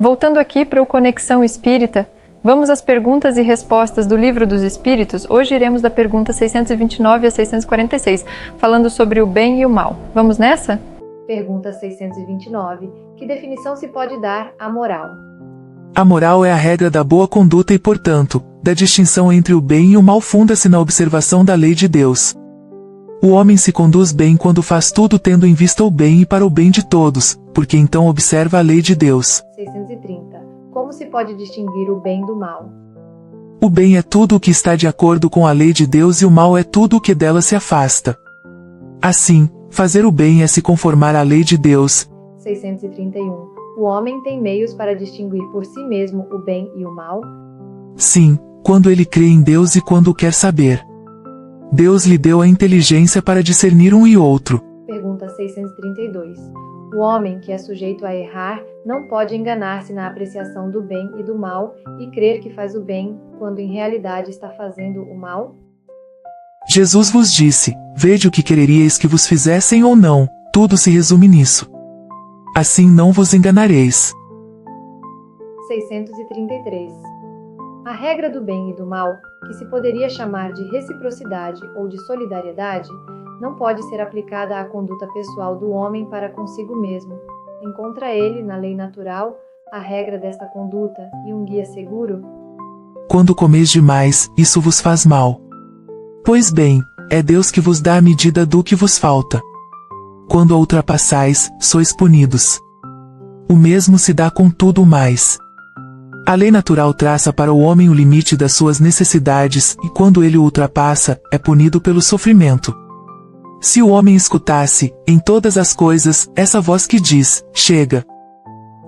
Voltando aqui para o Conexão Espírita, vamos às perguntas e respostas do Livro dos Espíritos. Hoje iremos da pergunta 629 a 646, falando sobre o bem e o mal. Vamos nessa? Pergunta 629. Que definição se pode dar à moral? A moral é a regra da boa conduta e, portanto, da distinção entre o bem e o mal funda-se na observação da lei de Deus. O homem se conduz bem quando faz tudo tendo em vista o bem e para o bem de todos, porque então observa a lei de Deus. 630. Como se pode distinguir o bem do mal? O bem é tudo o que está de acordo com a lei de Deus e o mal é tudo o que dela se afasta. Assim, fazer o bem é se conformar à lei de Deus. 631. O homem tem meios para distinguir por si mesmo o bem e o mal? Sim, quando ele crê em Deus e quando o quer saber. Deus lhe deu a inteligência para discernir um e outro. Pergunta 632. O homem que é sujeito a errar não pode enganar-se na apreciação do bem e do mal e crer que faz o bem, quando em realidade está fazendo o mal? Jesus vos disse: vede o que quereríeis que vos fizessem ou não, tudo se resume nisso. Assim não vos enganareis. 633. A regra do bem e do mal, que se poderia chamar de reciprocidade ou de solidariedade, não pode ser aplicada à conduta pessoal do homem para consigo mesmo. Encontra ele, na lei natural, a regra desta conduta e um guia seguro? Quando comeis demais, isso vos faz mal. Pois bem, é Deus que vos dá a medida do que vos falta. Quando a ultrapassais, sois punidos. O mesmo se dá com tudo mais. A lei natural traça para o homem o limite das suas necessidades e quando ele o ultrapassa, é punido pelo sofrimento. Se o homem escutasse, em todas as coisas, essa voz que diz, chega,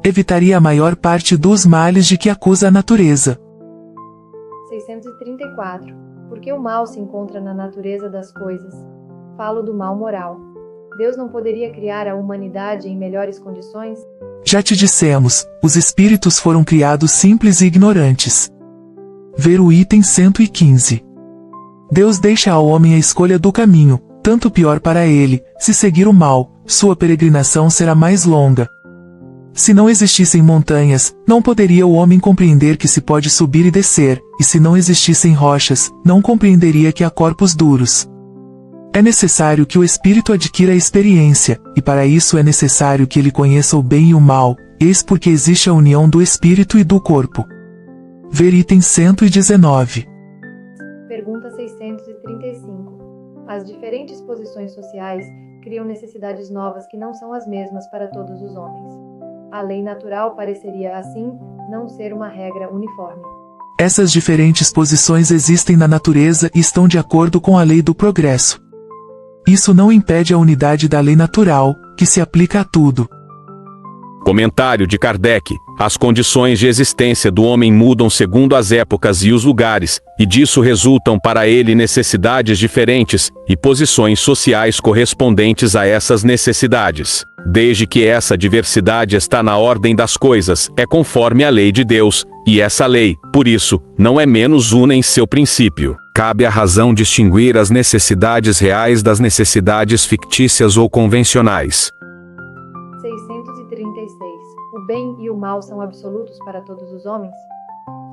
evitaria a maior parte dos males de que acusa a natureza. 634. Porque o mal se encontra na natureza das coisas. Falo do mal moral. Deus não poderia criar a humanidade em melhores condições? Já te dissemos, os espíritos foram criados simples e ignorantes. Ver o item 115. Deus deixa ao homem a escolha do caminho, tanto pior para ele, se seguir o mal, sua peregrinação será mais longa. Se não existissem montanhas, não poderia o homem compreender que se pode subir e descer, e se não existissem rochas, não compreenderia que há corpos duros. É necessário que o espírito adquira a experiência, e para isso é necessário que ele conheça o bem e o mal, eis porque existe a união do espírito e do corpo. Ver item 119. Pergunta 635. As diferentes posições sociais criam necessidades novas que não são as mesmas para todos os homens. A lei natural pareceria, assim, não ser uma regra uniforme. Essas diferentes posições existem na natureza e estão de acordo com a lei do progresso. Isso não impede a unidade da lei natural, que se aplica a tudo. Comentário de Kardec. As condições de existência do homem mudam segundo as épocas e os lugares, e disso resultam para ele necessidades diferentes, e posições sociais correspondentes a essas necessidades. Desde que essa diversidade está na ordem das coisas, é conforme a lei de Deus, e essa lei, por isso, não é menos una em seu princípio. Cabe à razão distinguir as necessidades reais das necessidades fictícias ou convencionais. 636. O bem e o mal são absolutos para todos os homens?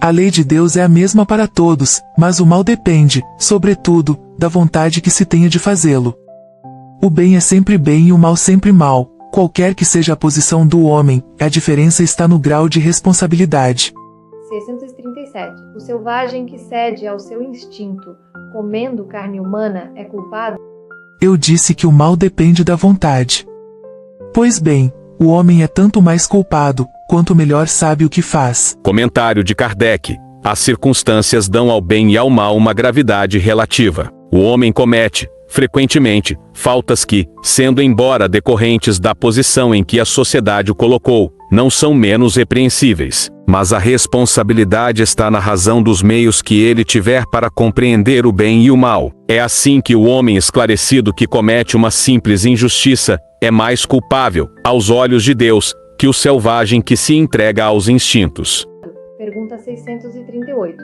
A lei de Deus é a mesma para todos, mas o mal depende, sobretudo, da vontade que se tenha de fazê-lo. O bem é sempre bem e o mal sempre mal, qualquer que seja a posição do homem, a diferença está no grau de responsabilidade. 637. O selvagem que cede ao seu instinto, comendo carne humana, é culpado? Eu disse que o mal depende da vontade. Pois bem, o homem é tanto mais culpado, quanto melhor sabe o que faz. Comentário de Kardec. As circunstâncias dão ao bem e ao mal uma gravidade relativa. O homem comete, frequentemente, faltas que, sendo embora decorrentes da posição em que a sociedade o colocou, não são menos repreensíveis. Mas a responsabilidade está na razão dos meios que ele tiver para compreender o bem e o mal. É assim que o homem esclarecido que comete uma simples injustiça é mais culpável, aos olhos de Deus, que o selvagem que se entrega aos instintos. Pergunta 638.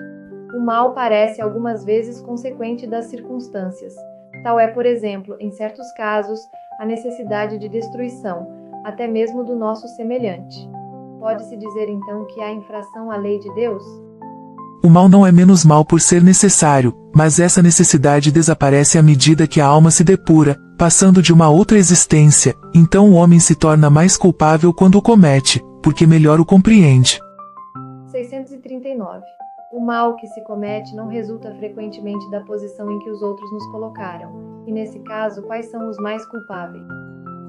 O mal parece algumas vezes consequente das circunstâncias. Tal é, por exemplo, em certos casos, a necessidade de destruição, até mesmo do nosso semelhante. pode-se dizer então que há infração à lei de Deus? O mal não é menos mal por ser necessário, mas essa necessidade desaparece à medida que a alma se depura, passando de uma outra existência, então o homem se torna mais culpável quando o comete, porque melhor o compreende. 639. O mal que se comete não resulta frequentemente da posição em que os outros nos colocaram, e nesse caso, quais são os mais culpáveis?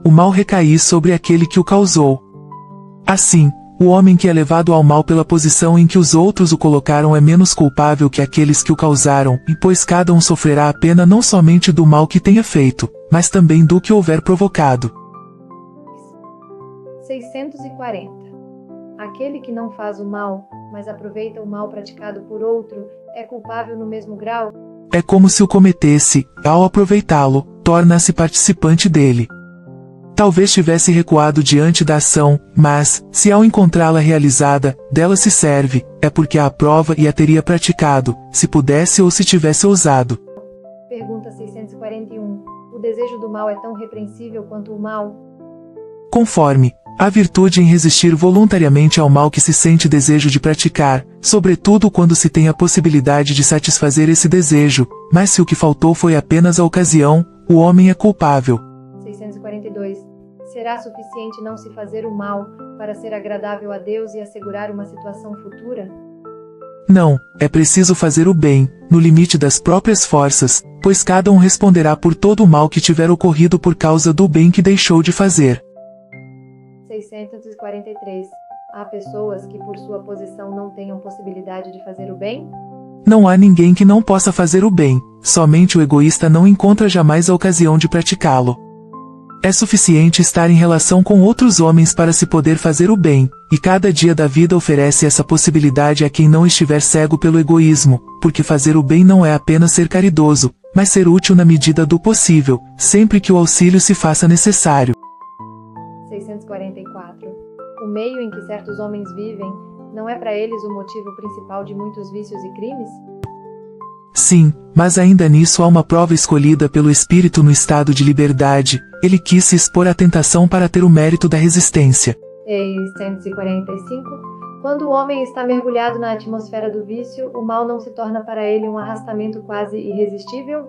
O mal recai sobre aquele que o causou. Assim, o homem que é levado ao mal pela posição em que os outros o colocaram é menos culpável que aqueles que o causaram, e pois cada um sofrerá a pena não somente do mal que tenha feito, mas também do que houver provocado. 640. Aquele que não faz o mal, mas aproveita o mal praticado por outro, é culpável no mesmo grau? É como se o cometesse, ao aproveitá-lo, torna-se participante dele. Talvez tivesse recuado diante da ação, mas, se ao encontrá-la realizada, dela se serve, é porque a aprova e a teria praticado, se pudesse ou se tivesse ousado. Pergunta 641. O desejo do mal é tão repreensível quanto o mal? Conforme a virtude em resistir voluntariamente ao mal que se sente desejo de praticar, sobretudo quando se tem a possibilidade de satisfazer esse desejo, mas se o que faltou foi apenas a ocasião, o homem é culpável. 642. Será suficiente não se fazer o mal para ser agradável a Deus e assegurar uma situação futura? Não, é preciso fazer o bem, no limite das próprias forças, pois cada um responderá por todo o mal que tiver ocorrido por causa do bem que deixou de fazer. 643. Há pessoas que por sua posição não tenham possibilidade de fazer o bem? Não há ninguém que não possa fazer o bem, somente o egoísta não encontra jamais a ocasião de praticá-lo. É suficiente estar em relação com outros homens para se poder fazer o bem, e cada dia da vida oferece essa possibilidade a quem não estiver cego pelo egoísmo, porque fazer o bem não é apenas ser caridoso, mas ser útil na medida do possível, sempre que o auxílio se faça necessário. 644. O meio em que certos homens vivem, não é para eles o motivo principal de muitos vícios e crimes? Sim, mas ainda nisso há uma prova escolhida pelo Espírito no estado de liberdade. Ele quis se expor à tentação para ter o mérito da resistência. 645. Quando o homem está mergulhado na atmosfera do vício, o mal não se torna para ele um arrastamento quase irresistível?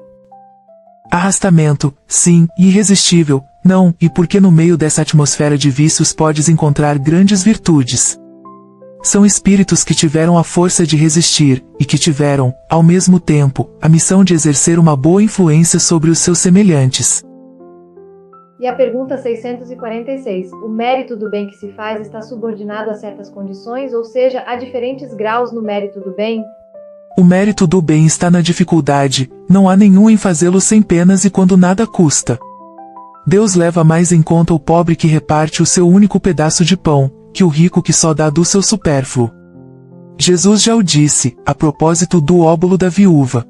Arrastamento, sim, e irresistível, não, e porque no meio dessa atmosfera de vícios podes encontrar grandes virtudes. São espíritos que tiveram a força de resistir, e que tiveram, ao mesmo tempo, a missão de exercer uma boa influência sobre os seus semelhantes. E a pergunta 646. O mérito do bem que se faz está subordinado a certas condições, ou seja, há diferentes graus no mérito do bem? O mérito do bem está na dificuldade, não há nenhum em fazê-lo sem penas e quando nada custa. Deus leva mais em conta o pobre que reparte o seu único pedaço de pão, que o rico que só dá do seu supérfluo. Jesus já o disse, a propósito do óbolo da viúva.